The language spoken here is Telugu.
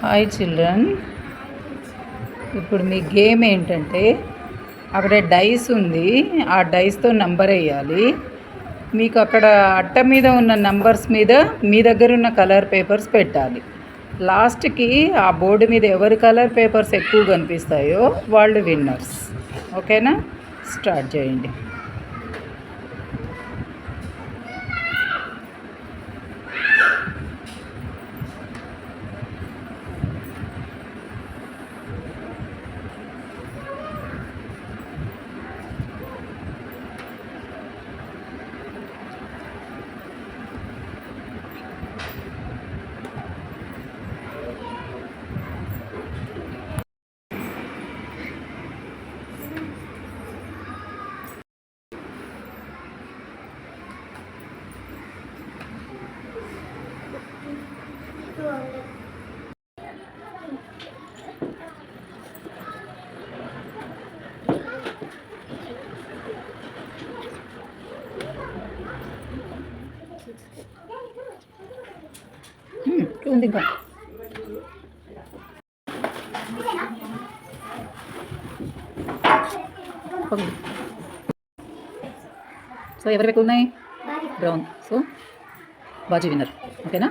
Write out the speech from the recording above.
హాయ్ చిల్డ్రన్, ఇప్పుడు మీ గేమ్ ఏంటంటే అక్కడ డైస్ ఉంది. ఆ డైస్తో నంబర్ వేయాలి. మీకు అక్కడ అట్ట మీద ఉన్న నంబర్స్ మీద మీ దగ్గర ఉన్న కలర్ పేపర్స్ పెట్టాలి. లాస్ట్కి ఆ బోర్డు మీద ఎవరి కలర్ పేపర్స్ ఎక్కువ కనిపిస్తాయో వాళ్ళు విన్నర్స్. ఓకేనా? స్టార్ట్ చేయండి. ఉంది ఇంకా సో ఎవరి వైపు ఉన్నాయి? బ్రౌన్. So Baji winner. ఓకేనా?